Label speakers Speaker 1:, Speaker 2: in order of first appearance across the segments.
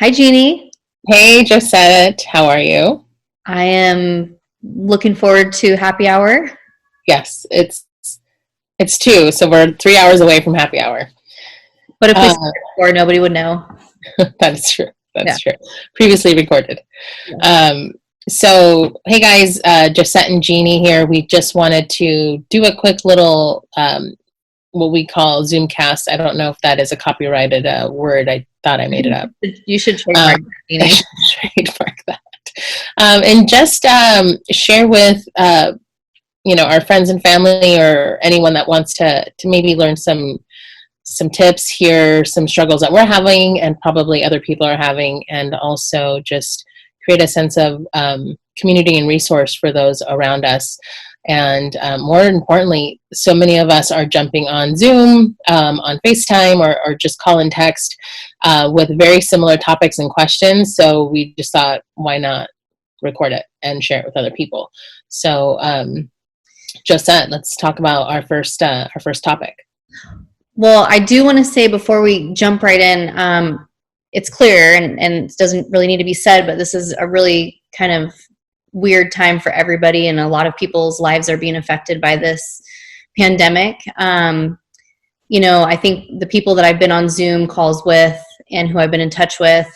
Speaker 1: Hi, Jeannie.
Speaker 2: Hey, Josette, how are you?
Speaker 1: I am looking forward to happy hour.
Speaker 2: Yes, it's 2, so we're 3 hours away from happy hour.
Speaker 1: But if we
Speaker 2: Uh,
Speaker 1: started before, nobody would know.
Speaker 2: that is true.
Speaker 1: Yeah.
Speaker 2: That's true. Previously recorded.
Speaker 1: Yeah.
Speaker 2: Um, hey guys, Josette and Jeannie here. We just wanted to do a quick little what we call Zoomcast. I don't know if that is a copyrighted word. I thought I made it up.
Speaker 1: You should trademark that,
Speaker 2: I
Speaker 1: Jeannie.
Speaker 2: should trademark that. And just share with our friends and family or anyone that wants to maybe learn some tips, hear some struggles that we're having and probably other people are having, and also just create a sense of community and resource for those around us. And more importantly, so many of us are jumping on Zoom, on FaceTime, or just call and text with very similar topics and questions. So we just thought, why not record it and share it with other people? So, Josette, let's talk about our first topic.
Speaker 1: Well, I do want to say before we jump right in, it's clear and it doesn't really need to be said, but this is a really kind of weird time for everybody, and a lot of people's lives are being affected by this pandemic. I think the people that I've been on Zoom calls with and who I've been in touch with,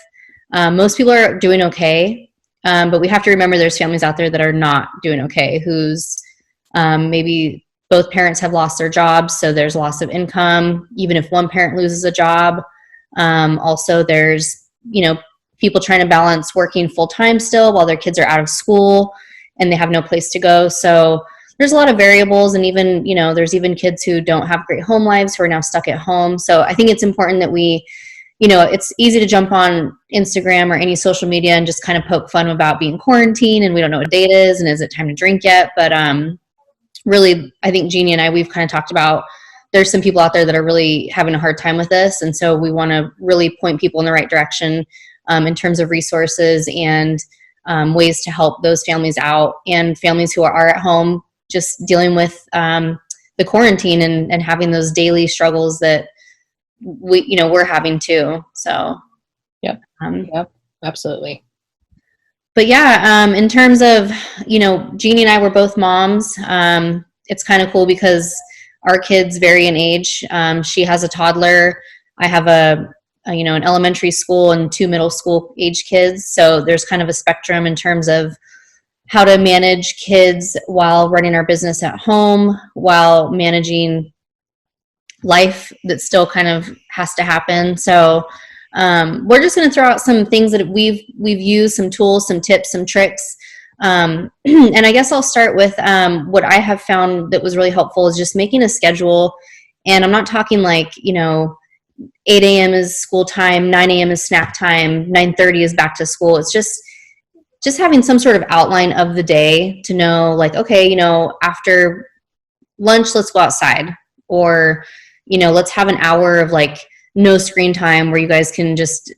Speaker 1: most people are doing okay. But we have to remember there's families out there that are not doing okay, whose maybe both parents have lost their jobs, so there's loss of income, even if one parent loses a job. Also, there's, people trying to balance working full-time still while their kids are out of school and they have no place to go. So there's a lot of variables, and even, there's even kids who don't have great home lives who are now stuck at home. So I think it's important that we, it's easy to jump on Instagram or any social media and just kind of poke fun about being quarantined and we don't know what date is and is it time to drink yet. But really, I think Jeannie and I, we've kind of talked about there's some people out there that are really having a hard time with this. And so we want to really point people in the right direction in terms of resources and ways to help those families out, and families who are at home just dealing with the quarantine and having those daily struggles that we're having too. So,
Speaker 2: Yep. Absolutely.
Speaker 1: But yeah, in terms of, Jeannie and I were both moms. It's kind of cool because our kids vary in age. She has a toddler. I have an elementary school and 2 middle school age kids. So there's kind of a spectrum in terms of how to manage kids while running our business at home, while managing life that still kind of has to happen. So we're just going to throw out some things that we've used, some tools, some tips, some tricks. And I guess I'll start with what I have found that was really helpful is just making a schedule. And I'm not talking like, 8 a.m. is school time, 9 a.m. is snack time, 9:30 is back to school. It's just having some sort of outline of the day to know, like, okay, after lunch, let's go outside, or, let's have an hour of like no screen time where you guys can just,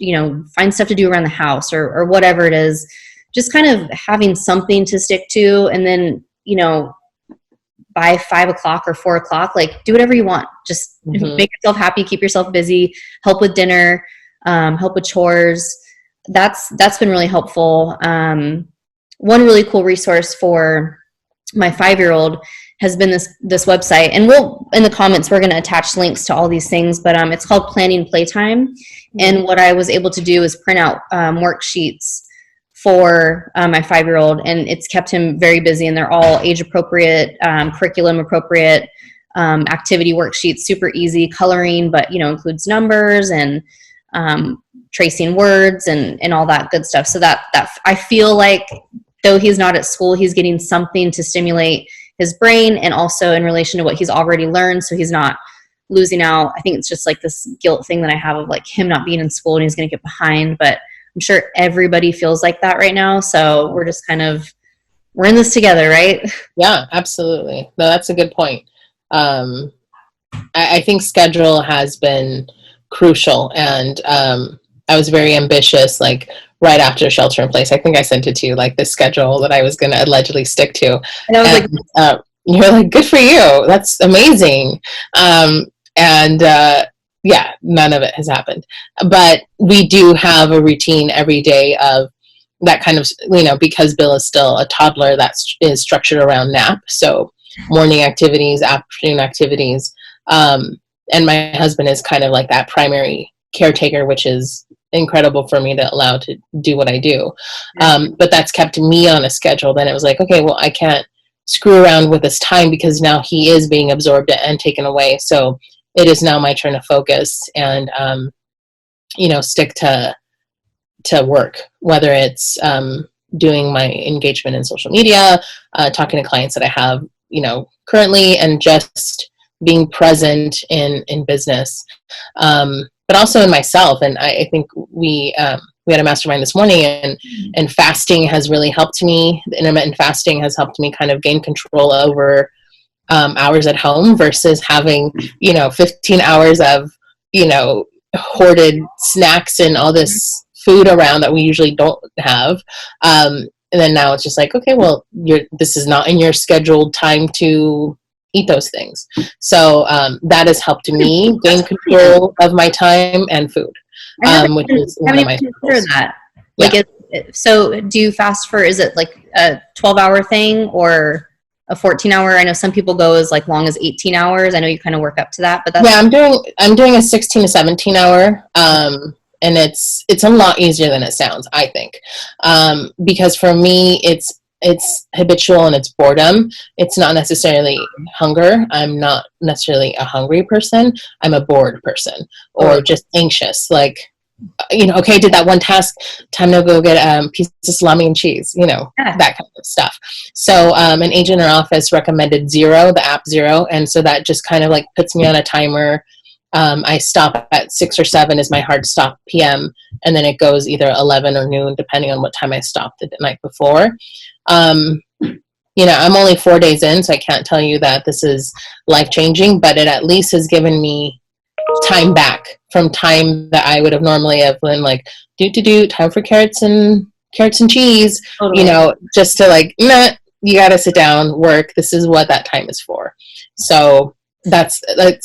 Speaker 1: find stuff to do around the house or whatever it is. Just kind of having something to stick to, and then, by 5 o'clock or 4 o'clock, like do whatever you want. Just make yourself happy, keep yourself busy, help with dinner, help with chores. That's been really helpful. One really cool resource for my 5-year-old has been this website, and in the comments, we're going to attach links to all these things, but it's called Planning Playtime. And what I was able to do is print out worksheets for my 5-year-old, and it's kept him very busy, and they're all age appropriate, curriculum appropriate, activity worksheets, super easy, coloring, but includes numbers and tracing words and all that good stuff. So that I feel like, though he's not at school, he's getting something to stimulate his brain, and also in relation to what he's already learned, so he's not losing out. I think it's just like this guilt thing that I have of like him not being in school and he's going to get behind, but I'm sure everybody feels like that right now. So we're just we're in this together, right?
Speaker 2: Yeah, absolutely. No, that's a good point. I think schedule has been crucial, and I was very ambitious, like right after shelter in place. I think I sent it to you, like the schedule that I was going to allegedly stick to.
Speaker 1: And I was
Speaker 2: you're like, good for you. That's amazing. yeah, none of it has happened. But we do have a routine every day of that kind of, because Bill is still a toddler, that is structured around nap. So morning activities, afternoon activities. And my husband is kind of like that primary caretaker, which is incredible for me to allow to do what I do. But that's kept me on a schedule. Then it was like, okay, well, I can't screw around with this time because now he is being absorbed and taken away. So it is now my turn to focus and, stick to work, whether it's doing my engagement in social media, talking to clients that I have, currently, and just being present in business, but also in myself. And I think we had a mastermind this morning, and fasting has really helped me. The intermittent fasting has helped me kind of gain control over hours at home versus having 15 hours of hoarded snacks and all this food around that we usually don't have. And then now it's just like, okay, well, this is not in your scheduled time to eat those things. So that has helped me gain control of my time and food, which is one of my favorites.
Speaker 1: That. Like, so do you fast for, is it like a 12-hour thing or a 14-hour? I know some people go as like long as 18 hours. I know you kind of work up to that, but that's...
Speaker 2: Yeah, I'm doing a 16 to 17 hour. And it's a lot easier than it sounds, I think. Because for me, it's habitual and it's boredom. It's not necessarily hunger. I'm not necessarily a hungry person. I'm a bored person or just anxious. Like, okay, did that one task, time to go get a piece of salami and cheese, that kind of stuff. So an agent in our office recommended Zero, the app Zero. And so that just kind of like puts me on a timer. I stop at 6 or 7 is my hard stop PM. And then it goes either 11 or noon, depending on what time I stopped the night before. I'm only 4 days in, so I can't tell you that this is life-changing, but it at least has given me time back from time that I would have normally have been like, time for carrots and cheese, totally. Just to like, nah, you got to sit down, work. This is what that time is for. So that's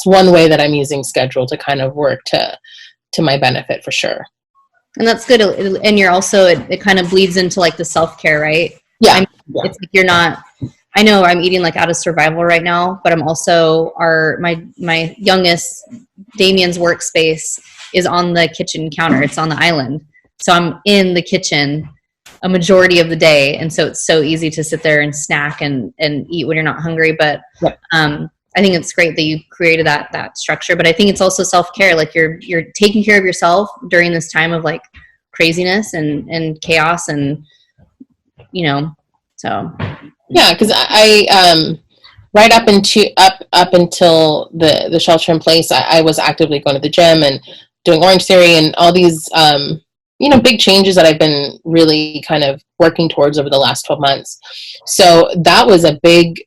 Speaker 2: one way that I'm using schedule to kind of work to my benefit for sure.
Speaker 1: And that's good. And you're also, it kind of bleeds into like the self-care, right?
Speaker 2: Yeah.
Speaker 1: It's like you're not, I know I'm eating like out of survival right now, but I'm also my youngest, Damien's workspace is on the kitchen counter. It's on the island. So I'm in the kitchen a majority of the day. And so it's so easy to sit there and snack and eat when you're not hungry. But I think it's great that you created that structure, but I think it's also self-care. Like you're taking care of yourself during this time of like craziness and chaos and, so.
Speaker 2: Yeah. Cause I right up until the shelter in place, I was actively going to the gym and doing Orange Theory and all these, big changes that I've been really kind of working towards over the last 12 months. So that was a big,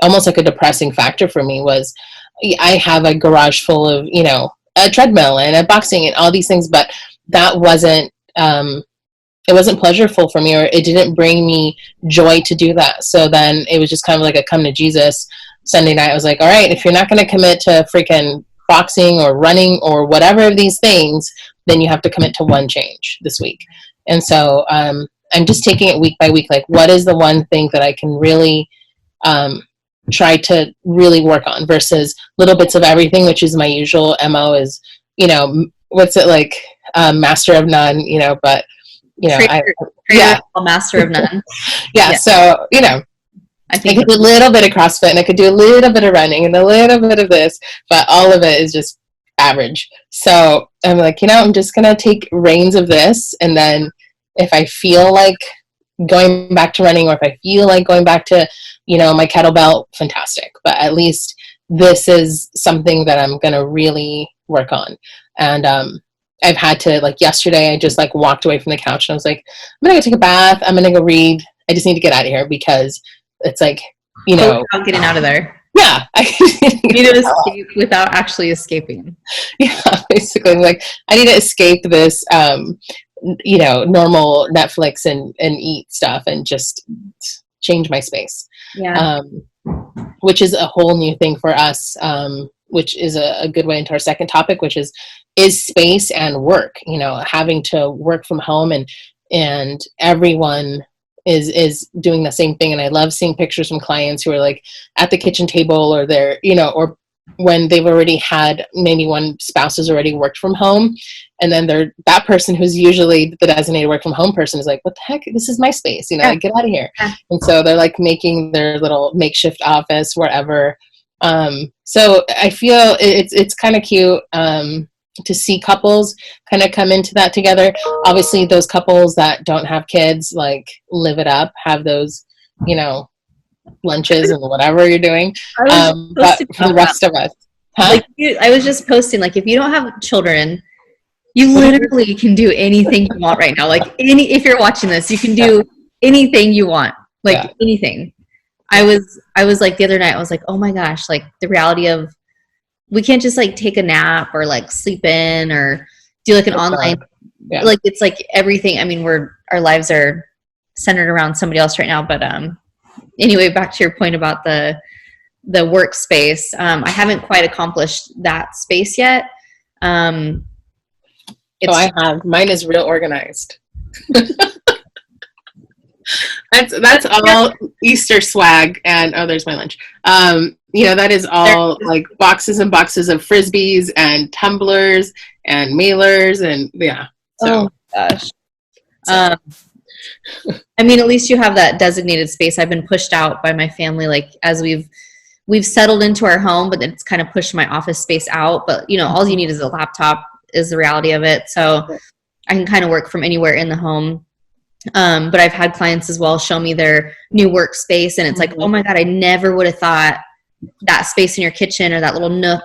Speaker 2: almost like a depressing factor for me. Was I have a garage full of, a treadmill and a boxing and all these things, but that wasn't, it wasn't pleasurable for me, or it didn't bring me joy to do that. So then it was just kind of like a come to Jesus Sunday night. I was like, all right, if you're not going to commit to freaking boxing or running or whatever of these things, then you have to commit to one change this week. And so I'm just taking it week by week. Like, what is the one thing that I can really try to really work on versus little bits of everything, which is my usual MO is, what's it like, master of none, but
Speaker 1: master of none.
Speaker 2: Yeah. So, I could do a little bit of CrossFit and I could do a little bit of running and a little bit of this, but all of it is just average. So I'm like, I'm just going to take reins of this. And then if I feel like going back to running, or if I feel like going back to, my kettlebell, fantastic. But at least this is something that I'm going to really work on. And, I've had to, like yesterday, I just like walked away from the couch and I was like, I'm going to go take a bath. I'm going to go read. I just need to get out of here because it's like,
Speaker 1: without getting out of there.
Speaker 2: Yeah. I
Speaker 1: need to escape without actually escaping.
Speaker 2: Yeah, basically like I need to escape this, normal Netflix and eat stuff and just change my space.
Speaker 1: Yeah.
Speaker 2: Which is a whole new thing for us. which is a good way into our second topic, which is space and work, having to work from home, and everyone is doing the same thing. And I love seeing pictures from clients who are like at the kitchen table, or they're, or when they've already had, maybe one spouse has already worked from home, and then that person who's usually the designated work from home person is like, what the heck, this is my space, like, get out of here. And so they're like making their little makeshift office wherever. So I feel it's kind of cute to see couples kind of come into that together. Obviously, those couples that don't have kids, like, live it up, have those, lunches and whatever you're doing. But for the rest of us,
Speaker 1: like, I was just posting, like, if you don't have children, you literally can do anything you want right now. Like, if you're watching this, you can do anything you want, like anything. I was like, the other night, I was like, oh my gosh, like, the reality of, we can't just like take a nap or like sleep in or do like an online, like, it's like everything. I mean, our lives are centered around somebody else right now. But anyway, back to your point about the workspace. I haven't quite accomplished that space yet. I
Speaker 2: have. Mine is real organized. That's all Easter swag. And there's my lunch. That is all like boxes and boxes of Frisbees and tumblers and mailers and So.
Speaker 1: Oh gosh. I mean, at least you have that designated space. I've been pushed out by my family, like, as we've settled into our home, but it's kind of pushed my office space out. But all you need is a laptop, is the reality of it. So I can kind of work from anywhere in the home. But I've had clients as well show me their new workspace, and it's like, oh my God, I never would have thought that space in your kitchen or that little nook,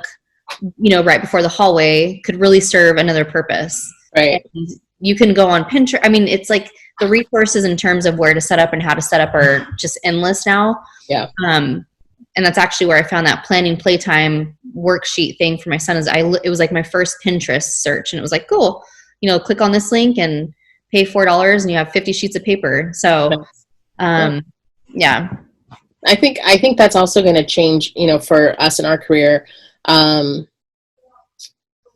Speaker 1: right before the hallway could really serve another purpose.
Speaker 2: Right.
Speaker 1: And you can go on Pinterest. I mean, it's like the resources in terms of where to set up and how to set up are just endless now.
Speaker 2: Yeah.
Speaker 1: And that's actually where I found that planning playtime worksheet thing for my son. It was like my first Pinterest search, and it was like, cool, click on this link and pay $4 and you have 50 sheets of paper. So, yeah.
Speaker 2: I think that's also going to change, for us in our career.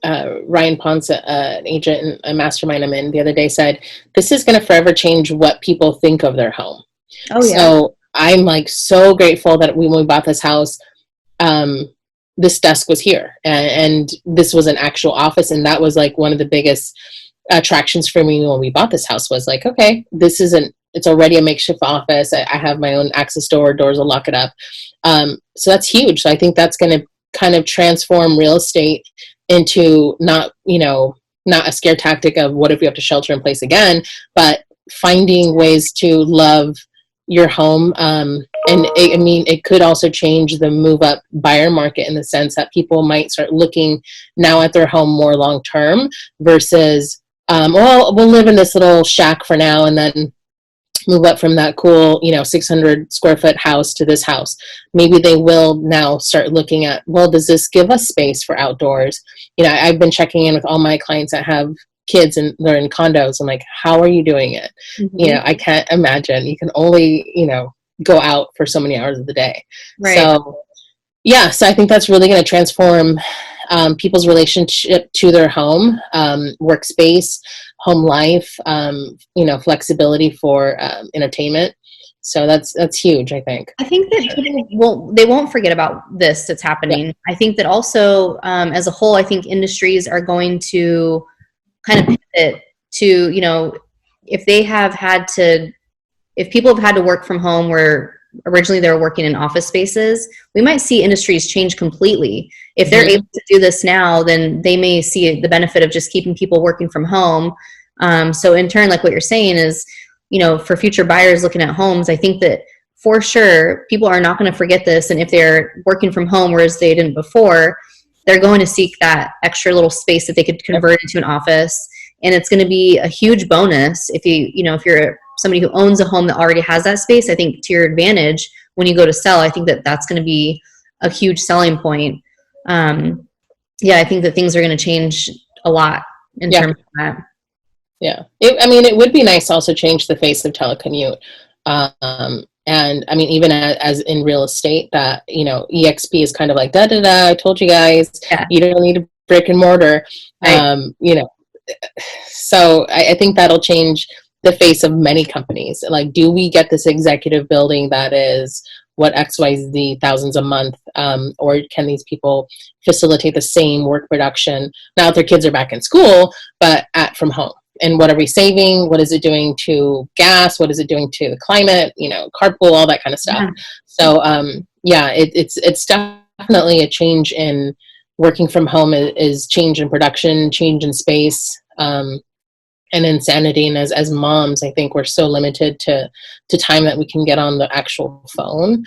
Speaker 2: Ryan Ponce, an agent and a mastermind I'm in, the other day said, this is going to forever change what people think of their home. Oh, yeah. So I'm like so grateful that when we bought this house, this desk was here, and this was an actual office. And that was like one of the biggest attractions for me when we bought this house, was like, okay, it's already a makeshift office. I have my own access doors will lock it up. So that's huge. So I think that's going to kind of transform real estate into not a scare tactic of what if we have to shelter in place again, but finding ways to love your home. And it could also change the move up buyer market, in the sense that people might start looking now at their home more long term versus, we'll live in this little shack for now and then move up from that cool, 600 square foot house to this house. Maybe they will now start looking at, well, does this give us space for outdoors? I've been checking in with all my clients that have kids and they're in condos. I'm like, how are you doing it? Mm-hmm. I can't imagine. You can only, go out for so many hours of the day. Right. So I think that's really going to transform people's relationship to their home, workspace, home life, flexibility for entertainment. So that's huge, I think.
Speaker 1: I think that people they won't forget about this that's happening. Yeah. I think that also, as a whole, I think industries are going to kind of pivot to, if people have had to work from home where originally they were working in office spaces, we might see industries change completely. If they're able to do this now, then they may see the benefit of just keeping people working from home. So in turn, like what you're saying is, for future buyers looking at homes, I think that for sure people are not going to forget this. And if they're working from home, whereas they didn't before, they're going to seek that extra little space that they could convert into an office. And it's going to be a huge bonus if if you're somebody who owns a home that already has that space. I think to your advantage when you go to sell, I think that that's going to be a huge selling point. I think that things are going to change a lot in terms of that.
Speaker 2: Yeah. It would be nice to also change the face of telecommute. And I mean, even as in real estate, that, you know, EXP is kind of like, da da da, I told you guys,
Speaker 1: Yeah.
Speaker 2: you don't need a brick and mortar.
Speaker 1: Right.
Speaker 2: You know, so I think that'll change the face of many companies. Like, do we get this executive building that is what XYZ thousands a month, or can these people facilitate the same work production now that their kids are back in school, but from home? And what are we saving? What is it doing to gas? What is it doing to the climate? You know, carpool, all that kind of stuff.
Speaker 1: Yeah.
Speaker 2: So yeah, it's definitely a change in working from home. Is change in production, change in space, and insanity. And as moms, I think we're so limited to time that we can get on the actual phone,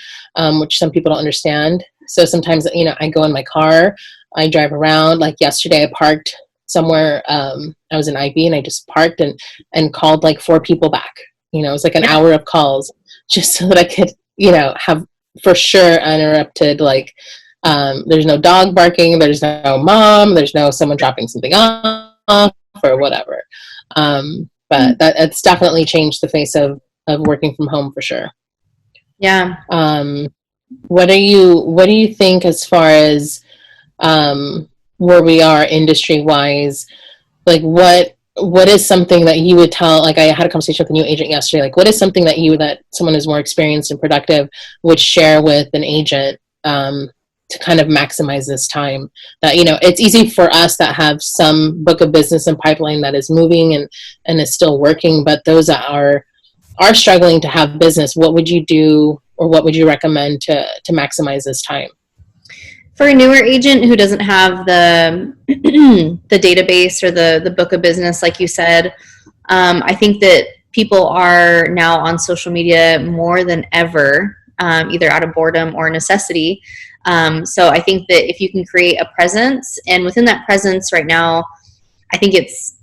Speaker 2: which some people don't understand. So sometimes, you know, I go in my car, I drive around. Like yesterday, I parked somewhere. I was in IB, and I just parked and called like 4 people back. You know, it was like an hour of calls just so that I could, you know, have for sure uninterrupted, like, there's no dog barking, there's no mom, there's no someone dropping something off or whatever. But it's definitely changed the face of working from home for sure.
Speaker 1: Yeah.
Speaker 2: What do you think as far as where we are industry wise? Like, what is something that you would tell? Like, I had a conversation with a new agent yesterday. Like, what is something that someone who's more experienced and productive would share with an agent to kind of maximize this time? That, you know, it's easy for us that have some book of business and pipeline that is moving and is still working, but those that are struggling to have business, what would you do, or what would you recommend to maximize this time?
Speaker 1: For a newer agent who doesn't have the the database or the book of business, like you said, I think that people are now on social media more than ever, either out of boredom or necessity. So I think that if you can create a presence, and within that presence right now, I think it's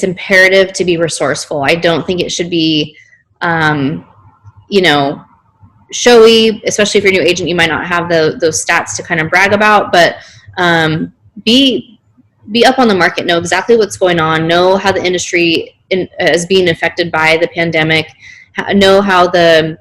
Speaker 1: imperative to be resourceful. I don't think it should be, you know, showy, especially if you're a new agent. You might not have those stats to kind of brag about, but be up on the market, know exactly what's going on, know how the industry is being affected by the pandemic, know how the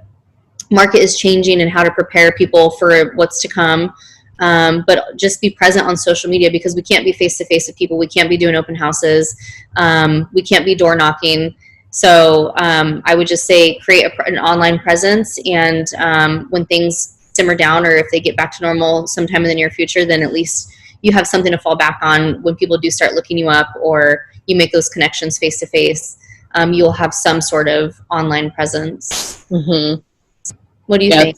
Speaker 1: market is changing and how to prepare people for what's to come. But just be present on social media, because we can't be face to face with people. We can't be doing open houses. We can't be door knocking. So I would just say create an online presence, and when things simmer down, or if they get back to normal sometime in the near future, then at least you have something to fall back on when people do start looking you up, or you make those connections face to face. You'll have some sort of online presence.
Speaker 2: Mm-hmm.
Speaker 1: What do you think?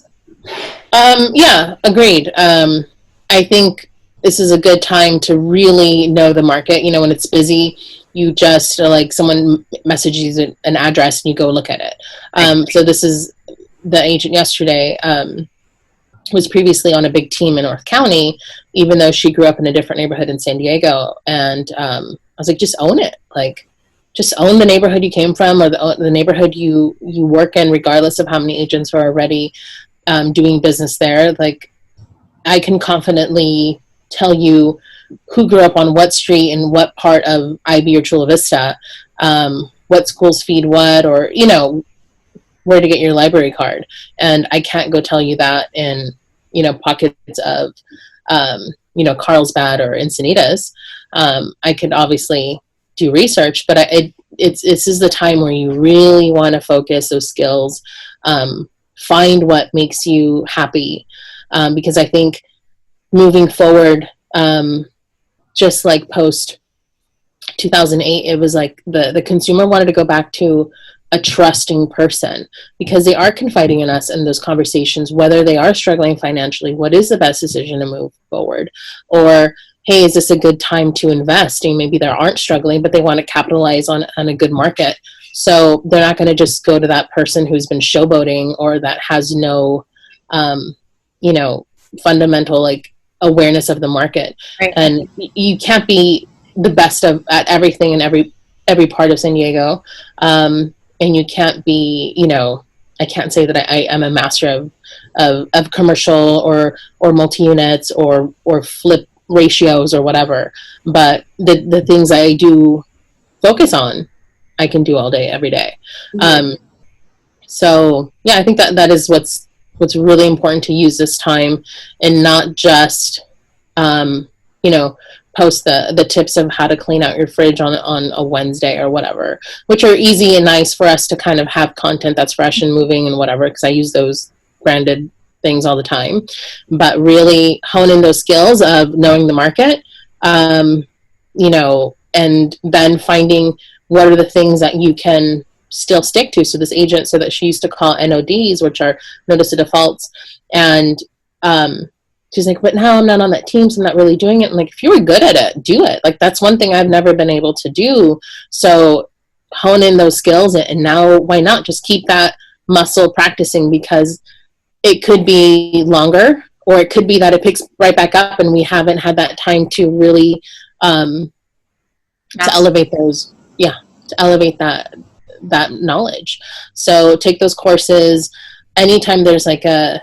Speaker 2: Yeah, agreed. I think this is a good time to really know the market. You know, when it's busy, you just like someone messages you an address and you go look at it. So this is the agent yesterday, was previously on a big team in North County, even though she grew up in a different neighborhood in San Diego. And I was like, just own it. Like, just own the neighborhood you came from, or the neighborhood you work in, regardless of how many agents are already doing business there. Like, I can confidently tell you who grew up on what street and what part of IB or Chula Vista, what schools feed what, or, you know, where to get your library card. And I can't go tell you that in, you know, pockets of, you know, Carlsbad or Encinitas. I could obviously do research, but this is the time where you really want to focus those skills, find what makes you happy, because I think moving forward, just like post 2008, it was like the consumer wanted to go back to a trusting person, because they are confiding in us in those conversations, whether they are struggling financially, what is the best decision to move forward, or hey, is this a good time to invest? And maybe they aren't struggling, but they want to capitalize on a good market. So they're not going to just go to that person who's been showboating, or that has no, you know, fundamental like awareness of the market.
Speaker 1: Right.
Speaker 2: And you can't be the best at everything in every part of San Diego. And you can't be, you know, I can't say that I am a master of commercial or multi-units or flip ratios or whatever, but the things I do focus on, I can do all day, every day. Mm-hmm. So yeah, I think that is what's really important, to use this time and not just, you know, post the tips of how to clean out your fridge on a Wednesday or whatever, which are easy and nice for us to kind of have content that's fresh and moving and whatever, because I use those branded things all the time. But really hone in those skills of knowing the market, you know, and then finding what are the things that you can still stick to. So this agent, so that she used to call NODs, which are notice of defaults, and she's like, but now I'm not on that team, so I'm not really doing it. I'm like, if you were good at it, do it. Like, that's one thing I've never been able to do. So hone in those skills, and now why not just keep that muscle practicing, because it could be longer, or it could be that it picks right back up and we haven't had that time to really to elevate those, to elevate that knowledge. So take those courses anytime there's like a,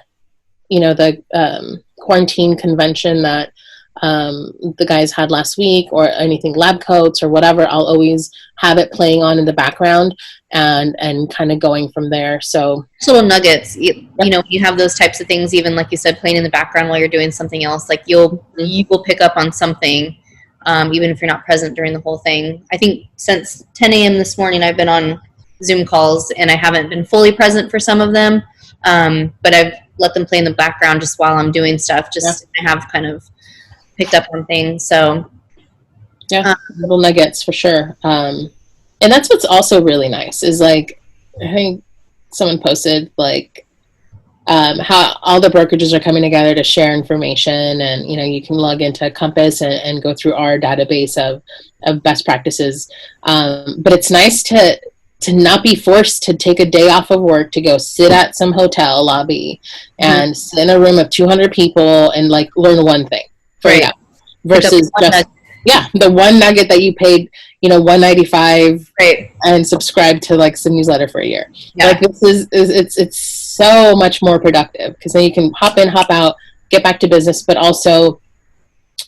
Speaker 2: you know, the quarantine convention that the guys had last week, or anything, lab coats or whatever. I'll always have it playing on in the background, and kind of going from there. So
Speaker 1: little nuggets, you know, you have those types of things, even like you said, playing in the background while you're doing something else, like you will pick up on something, even if you're not present during the whole thing. I think since 10 a.m. this morning, I've been on Zoom calls, and I haven't been fully present for some of them, but I've let them play in the background just while I'm doing stuff. Just I have kind of picked up on things. So
Speaker 2: little nuggets for sure. And that's what's also really nice is, like, I think someone posted like how all the brokerages are coming together to share information, and you know, you can log into Compass and go through our database of best practices. But it's nice to not be forced to take a day off of work to go sit at some hotel lobby and sit in a room of 200 people and like learn one thing. Right. Versus just the one nugget that you paid, you know, $195 and subscribe to like some newsletter for a year. Like, this is it's so much more productive, because then you can hop in, hop out, get back to business, but also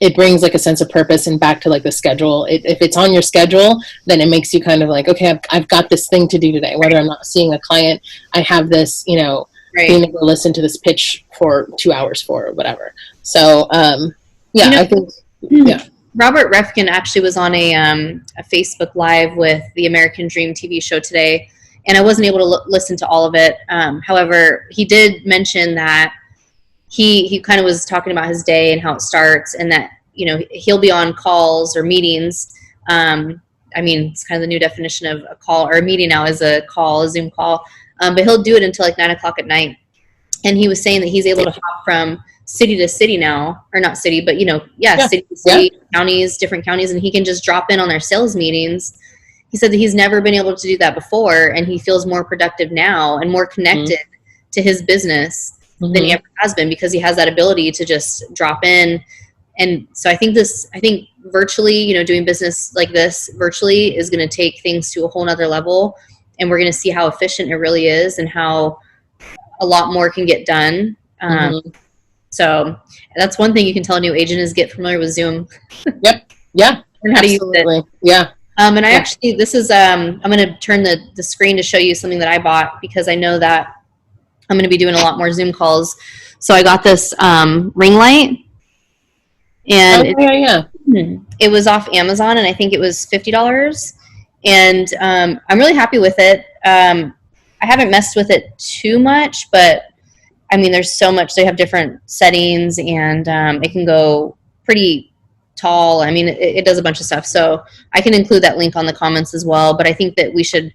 Speaker 2: it brings like a sense of purpose and back to like the schedule. If it's on your schedule, then it makes you kind of like, okay, I've got this thing to do today, whether I'm not seeing a client, I have this, you know, being able to listen to this pitch for 2 hours for, or whatever. So, you know, I think,
Speaker 1: Robert Rifkin actually was on a Facebook Live with the American Dream TV show today, and I wasn't able to listen to all of it. However, he did mention that he kind of was talking about his day and how it starts, and that, you know, he'll be on calls or meetings. I mean, it's kind of the new definition of a call, or a meeting now is a call, a Zoom call. But he'll do it until like 9 o'clock at night. And he was saying that he's able to hop from city to city now, or not city, but, you know, city to city, counties, different counties, and he can just drop in on their sales meetings. He said that he's never been able to do that before, and he feels more productive now and more connected to his business than he ever has been, because he has that ability to just drop in. And so I think virtually, you know, doing business like this virtually is going to take things to a whole nother level, and we're going to see how efficient it really is and how a lot more can get done. So that's one thing you can tell a new agent is get familiar with Zoom.
Speaker 2: Yeah.
Speaker 1: And how to use it.
Speaker 2: Yeah.
Speaker 1: And I actually, this is, I'm going to turn the screen to show you something that I bought, because I know that I'm going to be doing a lot more Zoom calls. So I got this ring light, and it was off Amazon, and I think it was $50. And I'm really happy with it. I haven't messed with it too much, but I mean, there's so much. They have different settings, and it can go pretty tall. I mean, it does a bunch of stuff. So I can include that link on the comments as well. But I think that we should,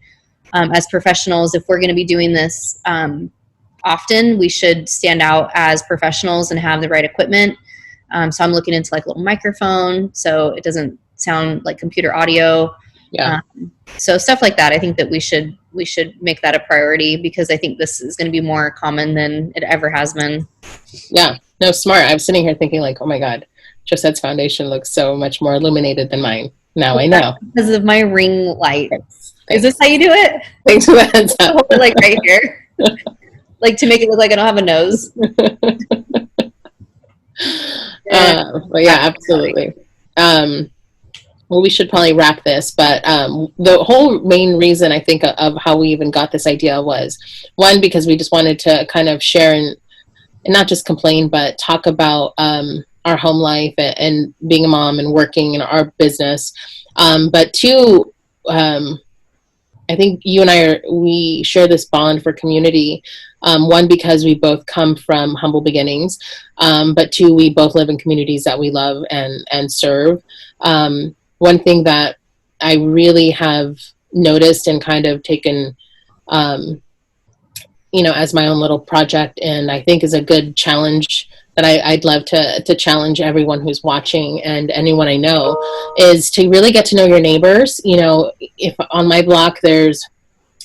Speaker 1: as professionals, if we're going to be doing this often, we should stand out as professionals and have the right equipment. So I'm looking into like a little microphone so it doesn't sound like computer audio. So stuff like that. I think that we should make that a priority, because I think this is going to be more common than it ever has been.
Speaker 2: Yeah, no, smart. I'm sitting here thinking like, oh my God, Josette's foundation looks so much more illuminated than mine. Now I know.
Speaker 1: Because of my ring light.
Speaker 2: Thanks.
Speaker 1: Is this how you do it?
Speaker 2: Thanks for the heads up.
Speaker 1: Hold it like right here. Like to make it look like I don't have a nose.
Speaker 2: But yeah, absolutely. well, we should probably wrap this, but the whole main reason I think of how we even got this idea was, one, because we just wanted to kind of share and not just complain, but talk about our home life and being a mom and working in our business. But two, I think you and we share this bond for community. One, because we both come from humble beginnings, but two, we both live in communities that we love and serve. One thing that I really have noticed and kind of taken, as my own little project, and I think is a good challenge that I'd love to challenge everyone who's watching and anyone I know, is to really get to know your neighbors. If on my block there's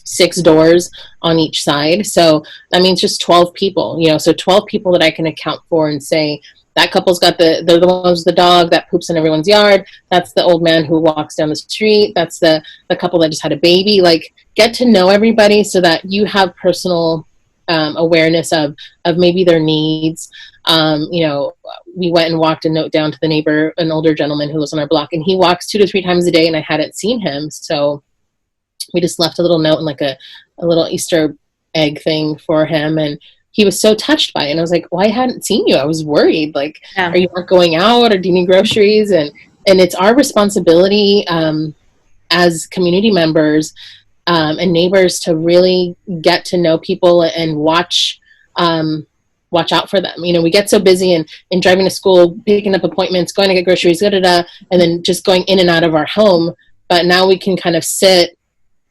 Speaker 2: 6 doors on each side, so that means just 12 people, so 12 people that I can account for and say, that couple's got they're the ones with the dog that poops in everyone's yard, that's the old man who walks down the street, that's the couple that just had a baby. Like, get to know everybody so that you have personal awareness of maybe their needs. We went and walked a note down to the neighbor, an older gentleman who lives on our block, and he walks 2 to 3 times a day, and I hadn't seen him, so we just left a little note and like a little Easter egg thing for him, and he was so touched by it. And I was like, well, I hadn't seen you. I was worried. Like, yeah. Are you not going out, or do you need groceries? And it's our responsibility as community members and neighbors to really get to know people and watch out for them. We get so busy in driving to school, picking up appointments, going to get groceries, and then just going in and out of our home. But now we can kind of sit,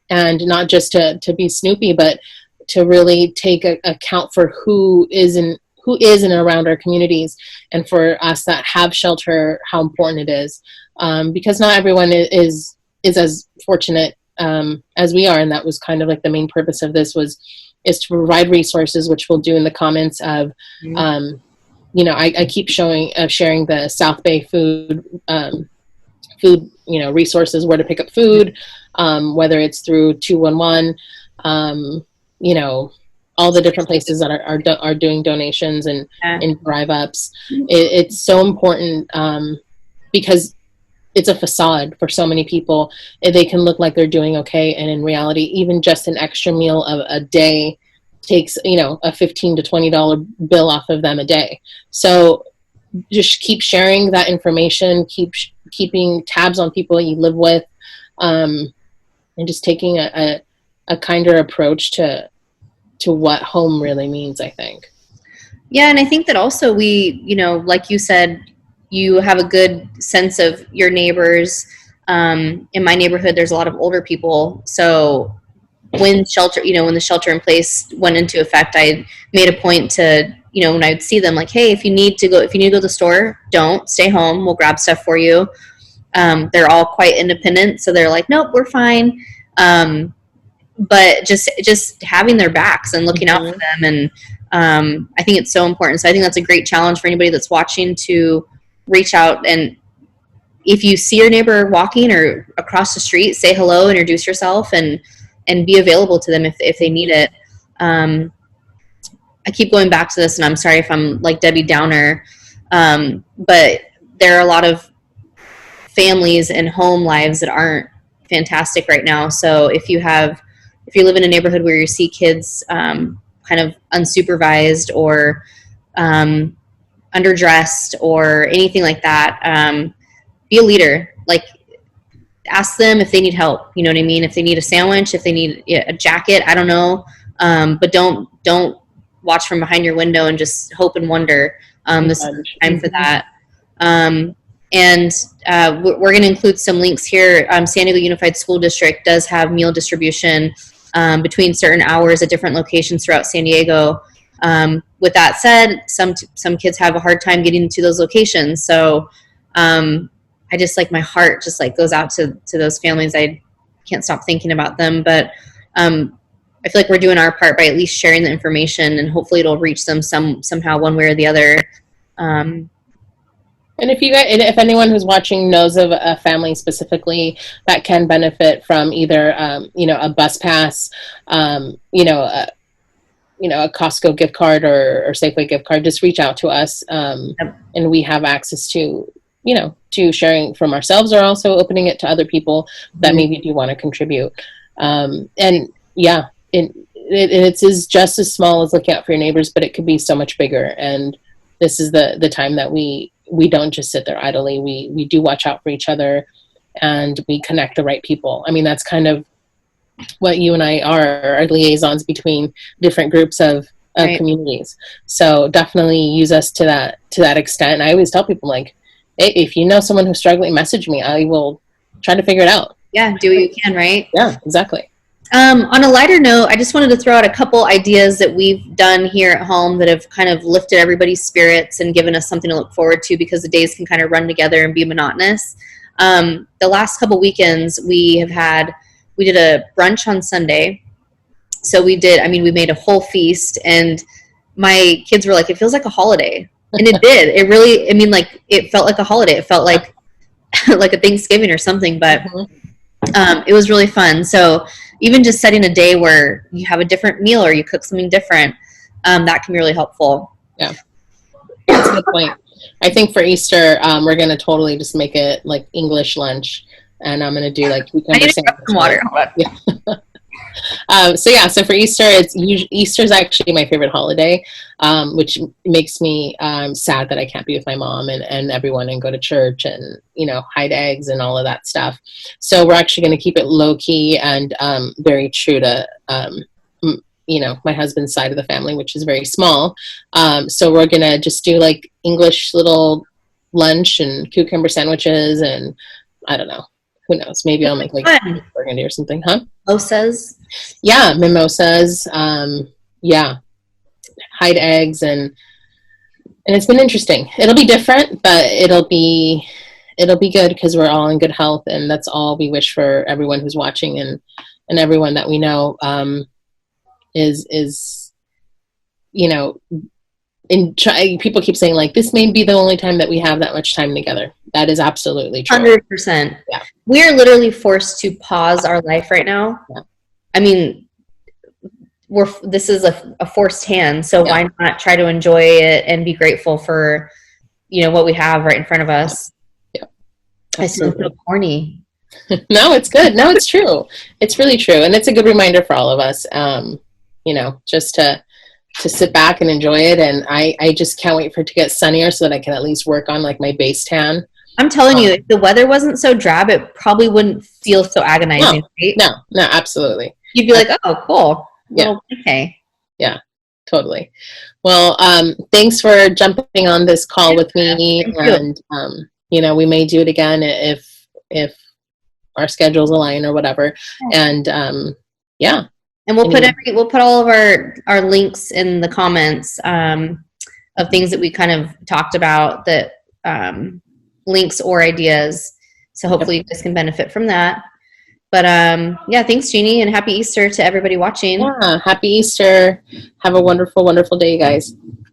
Speaker 2: and not just to be snoopy, but to really take account for who is in and around our communities, and for us that have shelter, how important it is, because not everyone is as fortunate as we are. And that was kind of like the main purpose of this is to provide resources, which we'll do in the comments of, I keep sharing the South Bay food, resources, where to pick up food, whether it's through 211, all the different places that are doing donations and drive ups. It's so important, because it's a facade for so many people. They can look like they're doing okay, and in reality, even just an extra meal of a day takes, a $15 to $20 bill off of them a day. So just keep sharing that information, keeping tabs on people you live with, and just taking a kinder approach to what home really means, I think.
Speaker 1: Yeah, and I think that also we, like you said, you have a good sense of your neighbors. In my neighborhood, there's a lot of older people. So when the shelter in place went into effect, I made a point to, when I would see them, like, hey, if you need to go to the store, don't stay home. We'll grab stuff for you. They're all quite independent. So they're like, nope, we're fine. But just having their backs and looking out for them. And I think it's so important. So I think that's a great challenge for anybody that's watching, to reach out, and if you see your neighbor walking or across the street, say hello, introduce yourself, and be available to them if they need it. I keep going back to this, and I'm sorry if I'm like Debbie Downer, but there are a lot of families and home lives that aren't fantastic right now. So if you live in a neighborhood where you see kids kind of unsupervised or underdressed or anything like that, be a leader. Like, ask them if they need help. You know what I mean? If they need a sandwich, if they need a jacket, I don't know. But don't watch from behind your window and just hope and wonder. This is the time for that. And we're going to include some links here. San Diego Unified School District does have meal distribution between certain hours at different locations throughout San Diego. With that said, some kids have a hard time getting to those locations. So I just, like, my heart just like goes out to those families. I can't stop thinking about them. But I feel like we're doing our part by at least sharing the information, and hopefully it'll reach them somehow, one way or the other.
Speaker 2: And if anyone who's watching knows of a family specifically that can benefit from either, a bus pass, a Costco gift card or Safeway gift card, just reach out to us. And we have access to to sharing from ourselves, or also opening it to other people that maybe do want to contribute. And yeah, it is just as small as looking out for your neighbors, but it could be so much bigger. And this is the time that we don't just sit there idly. We do watch out for each other, and we connect the right people. I mean, that's kind of what you and I are, our liaisons between different groups of right. communities. So definitely use us to that extent. And I always tell people, like, hey, if you know someone who's struggling, message me. I will try to figure it out.
Speaker 1: Yeah, do what you can, right?
Speaker 2: Yeah, exactly.
Speaker 1: On a lighter note, I just wanted to throw out a couple ideas that we've done here at home that have kind of lifted everybody's spirits and given us something to look forward to, because the days can kind of run together and be monotonous. The last couple weekends we did a brunch on Sunday. So we made a whole feast, and my kids were like, it feels like a holiday. And it did. It really, it felt like a holiday. It felt like like a Thanksgiving or something, but it was really fun. So even just setting a day where you have a different meal or you cook something different, that can be really helpful.
Speaker 2: Yeah, that's a good point. I think for Easter, we're going to totally just make it like English lunch, and I'm going to do like cucumber sandwich.
Speaker 1: Some water.
Speaker 2: Yeah. So for Easter, Easter's actually my favorite holiday, which makes me sad that I can't be with my mom and everyone and go to church and, hide eggs and all of that stuff. So we're actually going to keep it low key and very true to, my husband's side of the family, which is very small. So we're going to just do like English little lunch and cucumber sandwiches, and I don't know. Who knows? Maybe I'll make like burgundy or something, huh?
Speaker 1: Mimosas.
Speaker 2: Yeah, mimosas. Yeah, hide eggs, and it's been interesting. It'll be different, but it'll be good because we're all in good health, and that's all we wish for everyone who's watching and everyone that we know. People keep saying like, this may be the only time that we have that much time together. That is absolutely true.
Speaker 1: 100%. Yeah. We are literally forced to pause our life right now. Yeah. I mean, this is a forced hand, so why not try to enjoy it and be grateful for, what we have right in front of us.
Speaker 2: Yeah.
Speaker 1: I still feel corny.
Speaker 2: No, it's good. No, it's true. It's really true. And it's a good reminder for all of us, just to sit back and enjoy it. And I just can't wait for it to get sunnier so that I can at least work on like my base tan.
Speaker 1: I'm telling you, if the weather wasn't so drab, it probably wouldn't feel so agonizing. Right?
Speaker 2: No, absolutely.
Speaker 1: You'd be like, oh, cool.
Speaker 2: Yeah.
Speaker 1: Well, okay.
Speaker 2: Yeah, totally. Well, thanks for jumping on this call with me. And, we may do it again if our schedules align or whatever. And, yeah.
Speaker 1: And we'll put all of our links in the comments of things that we kind of talked about, that links or ideas. So hopefully you guys can benefit from that. But thanks, Jeannie, and happy Easter to everybody watching.
Speaker 2: Yeah, happy Easter. Have a wonderful, wonderful day, you guys.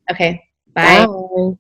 Speaker 1: Okay, bye.
Speaker 2: Bye.